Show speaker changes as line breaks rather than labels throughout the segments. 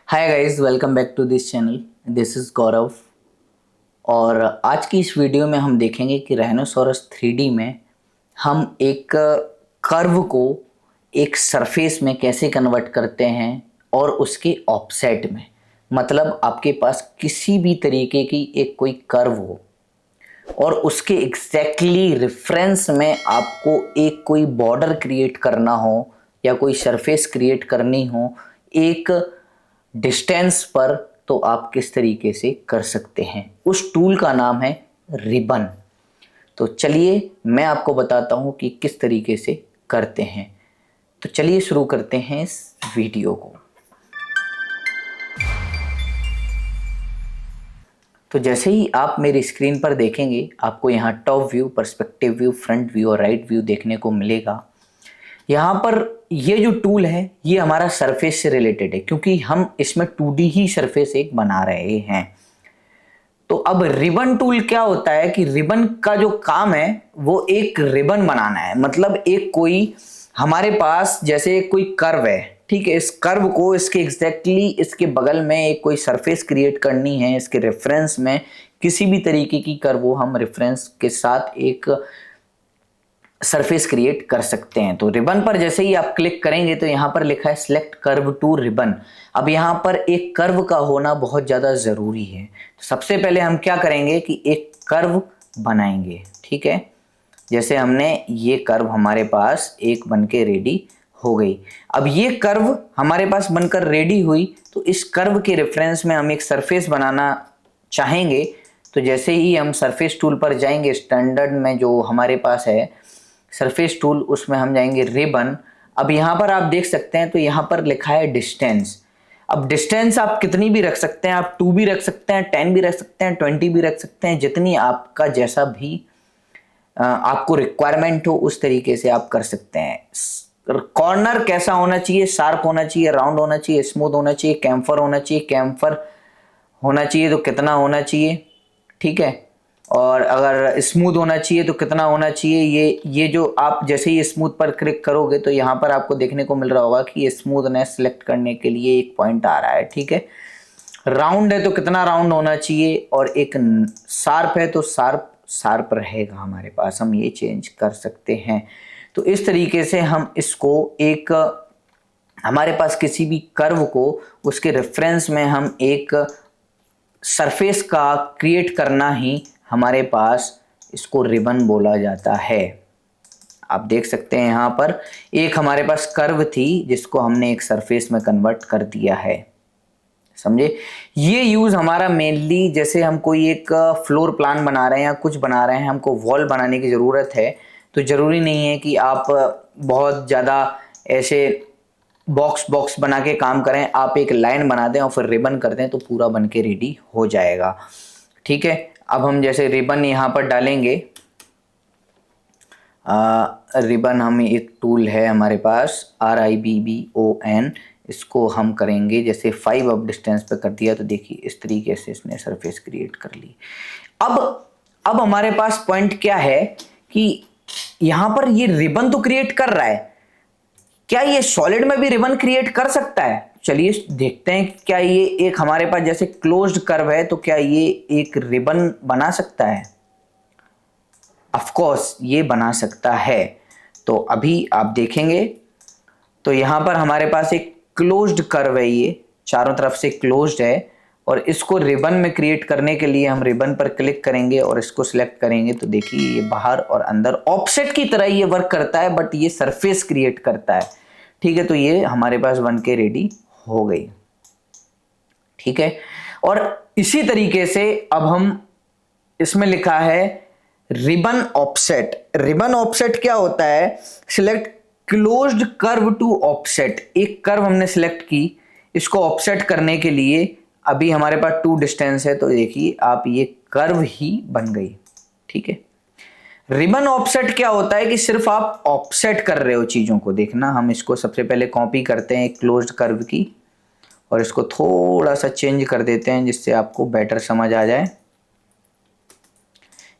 Hi guys, welcome back to this channel. This is Gaurav. और आज की इस वीडियो में हम देखेंगे कि राइनोसोरस 3D में हम एक कर्व को एक सरफेस में कैसे कन्वर्ट करते हैं और उसके ऑफसेट में। मतलब आपके पास किसी भी तरीके की एक कोई कर्व हो और उसके एग्जैक्टली रेफरेंस में आपको एक कोई बॉर्डर क्रिएट करना हो या कोई सरफेस क्रिएट करनी हो एक डिस्टेंस पर, तो आप किस तरीके से कर सकते हैं। उस टूल का नाम है रिबन। तो चलिए मैं आपको बताता हूं कि किस तरीके से करते हैं। तो चलिए शुरू करते हैं इस वीडियो को। तो जैसे ही आप मेरी स्क्रीन पर देखेंगे, आपको यहाँ top view, perspective view, front view और राइट व्यू देखने को मिलेगा। यहाँ पर ये जो टूल है ये हमारा सरफेस से रिलेटेड है, क्योंकि हम इसमें 2D ही सरफेस एक बना रहे हैं। तो अब रिबन टूल क्या होता है कि रिबन का जो काम है वो एक रिबन बनाना है। मतलब एक कोई हमारे पास जैसे कोई कर्व है, ठीक है, इस कर्व को इसके एग्जैक्टली इसके बगल में एक कोई सरफेस क्रिएट करनी है। इसके रेफरेंस में किसी भी तरीके की कर्व हो, हम रेफरेंस के साथ एक सरफेस क्रिएट कर सकते हैं। तो रिबन पर जैसे ही आप क्लिक करेंगे तो यहाँ पर लिखा है सिलेक्ट कर्व टू रिबन। अब यहाँ पर एक कर्व का होना बहुत ज़्यादा ज़रूरी है। तो सबसे पहले हम क्या करेंगे कि एक कर्व बनाएंगे, ठीक है। जैसे हमने ये कर्व हमारे पास एक बन के रेडी हो गई। अब ये कर्व हमारे पास बनकर रेडी हुई, तो इस कर्व के रेफरेंस में हम एक सरफेस बनाना चाहेंगे। तो जैसे ही हम सरफेस टूल पर जाएंगे, स्टैंडर्ड में जो हमारे पास है सरफेस टूल, उसमें हम जाएंगे रिबन। अब यहाँ पर आप देख सकते हैं तो यहाँ पर लिखा है डिस्टेंस। अब डिस्टेंस आप कितनी भी रख सकते हैं, आप 2 भी रख सकते हैं, 10 भी रख सकते हैं, 20 भी रख सकते हैं, जितनी आपका जैसा भी आपको रिक्वायरमेंट हो उस तरीके से आप कर सकते हैं। कॉर्नर कैसा होना चाहिए, शार्प होना चाहिए, राउंड होना चाहिए, स्मूथ होना चाहिए, कैम्फर होना चाहिए, कैम्फर होना चाहिए तो कितना होना चाहिए, ठीक है। और अगर स्मूथ होना चाहिए तो कितना होना चाहिए। ये जो आप जैसे ही स्मूथ पर क्लिक करोगे तो यहाँ पर आपको देखने को मिल रहा होगा कि ये स्मूथनेस सेलेक्ट करने के लिए एक पॉइंट आ रहा है, ठीक है। राउंड है तो कितना राउंड होना चाहिए, और एक शार्प है तो शार्प शार्प रहेगा हमारे पास, हम ये चेंज कर सकते हैं। तो इस तरीके से हम इसको एक हमारे पास किसी भी कर्व को उसके रेफरेंस में हम एक सरफेस का क्रिएट करना ही हमारे पास इसको रिबन बोला जाता है। आप देख सकते हैं यहाँ पर एक हमारे पास कर्व थी जिसको हमने एक सरफेस में कन्वर्ट कर दिया है, समझे। ये यूज हमारा मेनली जैसे हम कोई एक फ्लोर प्लान बना रहे हैं या कुछ बना रहे हैं, हमको वॉल बनाने की ज़रूरत है, तो ज़रूरी नहीं है कि आप बहुत ज़्यादा ऐसे बॉक्स बॉक्स बना के काम करें। आप एक लाइन बना दें और फिर रिबन कर दें तो पूरा बन के रेडी हो जाएगा, ठीक है। अब हम जैसे रिबन यहाँ पर डालेंगे, रिबन हम एक टूल है हमारे पास RIBBON, इसको हम करेंगे जैसे 5 अब डिस्टेंस पे कर दिया तो देखिए इस तरीके से इसने सरफेस क्रिएट कर ली। अब हमारे पास पॉइंट क्या है कि यहाँ पर ये रिबन तो क्रिएट कर रहा है, क्या ये सॉलिड में भी रिबन क्रिएट कर सकता है। चलिए देखते हैं क्या ये एक हमारे पास जैसे क्लोज्ड कर्व है तो क्या ये एक रिबन बना सकता है। ऑफ कोर्स ये बना सकता है। तो अभी आप देखेंगे तो यहां पर हमारे पास एक क्लोज्ड कर्व है, ये चारों तरफ से क्लोज्ड है, और इसको रिबन में क्रिएट करने के लिए हम रिबन पर क्लिक करेंगे और इसको सिलेक्ट करेंगे तो देखिए ये बाहर और अंदर ऑफसेट की तरह ये वर्क करता है, बट ये सरफेस क्रिएट करता है, ठीक है। तो ये हमारे पास बन के रेडी हो गई, ठीक है। और इसी तरीके से अब हम इसमें लिखा है रिबन ऑफसेट। रिबन ऑफसेट क्या होता है, select closed curve to offset. एक कर्व हमने सिलेक्ट की, इसको ऑफसेट करने के लिए अभी हमारे पास 2 डिस्टेंस है, तो देखिए आप ये कर्व ही बन गई, ठीक है। रिबन ऑफसेट क्या होता है कि सिर्फ आप ऑफसेट कर रहे हो चीजों को। देखना हम इसको सबसे पहले कॉपी करते हैं एक क्लोज्ड कर्व की और इसको थोड़ा सा चेंज कर देते हैं जिससे आपको बेटर समझ आ जाए।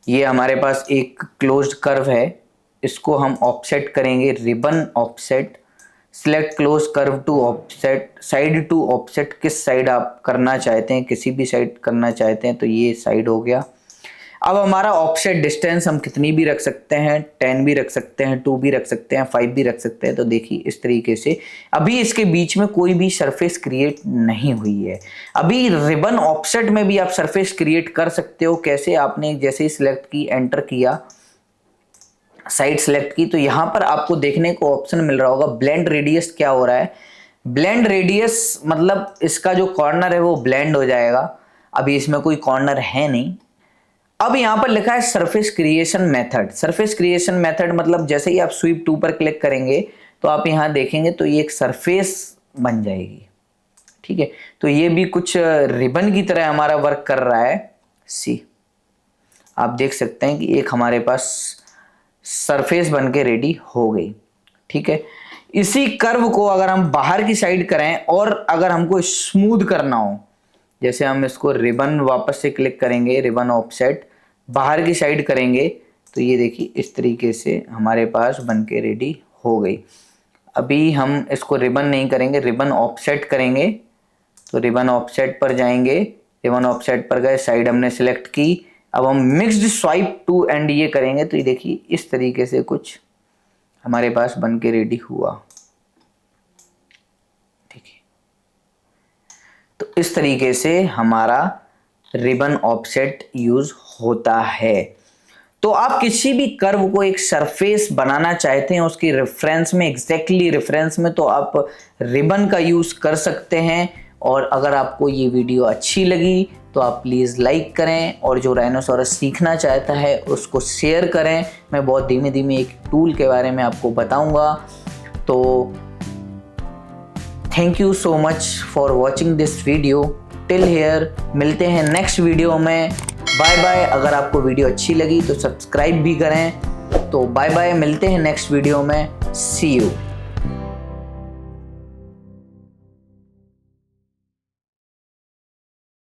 ये हमारे पास एक क्लोज्ड कर्व है, इसको हम ऑफसेट करेंगे, ribbon offset select close curve to offset, side to offset, किस साइड आप करना चाहते हैं, किसी भी साइड करना चाहते हैं तो ये साइड हो गया। अब हमारा ऑफसेट डिस्टेंस हम कितनी भी रख सकते हैं, 10 भी रख सकते हैं, 2 भी रख सकते हैं, 5 भी रख सकते हैं। तो देखिए इस तरीके से अभी इसके बीच में कोई भी सरफेस क्रिएट नहीं हुई है। अभी रिबन ऑफसेट में भी आप सरफेस क्रिएट कर सकते हो। कैसे? आपने जैसे ही सिलेक्ट की, एंटर किया, साइड सेलेक्ट की, तो यहां पर आपको देखने को ऑप्शन मिल रहा होगा ब्लेंड रेडियस। क्या हो रहा है? ब्लेंड रेडियस मतलब इसका जो कॉर्नर है वो ब्लेंड हो जाएगा। अभी इसमें कोई कॉर्नर है नहीं। अब यहां पर लिखा है surface creation method. Surface creation method मतलब जैसे ही आप स्वीप टू पर क्लिक करेंगे तो आप यहां देखेंगे तो ये एक सरफेस बन जाएगी। ठीक है, तो ये भी कुछ रिबन की तरह हमारा वर्क कर रहा है। सी, आप देख सकते हैं कि एक हमारे पास सरफेस बन के रेडी हो गई। ठीक है, इसी कर्व को अगर हम बाहर की साइड करें और अगर हमको स्मूथ करना हो, जैसे हम इसको रिबन वापस से क्लिक करेंगे, रिबन ऑफसेट बाहर की साइड करेंगे तो ये देखिए इस तरीके से हमारे पास बन के रेडी हो गई। अभी हम इसको रिबन नहीं करेंगे, रिबन ऑफसेट करेंगे। तो रिबन ऑफसेट पर जाएंगे, रिबन ऑफसेट पर गए, साइड हमने सेलेक्ट की। अब हम मिक्स्ड स्वाइप टू एंड ये करेंगे तो ये देखिए इस तरीके से कुछ हमारे पास बन के रेडी हुआ। ठीक है, तो इस तरीके से हमारा रिबन ऑफसेट यूज होता है। तो आप किसी भी कर्व को एक सरफेस बनाना चाहते हैं उसकी रेफरेंस में, एग्जैक्टली रेफरेंस में, तो आप रिबन का यूज कर सकते हैं। और अगर आपको ये वीडियो अच्छी लगी तो आप प्लीज़ लाइक करें, और जो राइनोसोरस सीखना चाहता है उसको शेयर करें। मैं बहुत धीमे धीमे एक टूल के बारे में आपको बताऊंगा। तो thank you so much for watching this video till here. मिलते हैं नेक्स्ट वीडियो में। Bye bye. अगर आपको वीडियो अच्छी लगी तो सब्सक्राइब भी करें। तो बाय बाय, मिलते हैं नेक्स्ट वीडियो में। सी यू।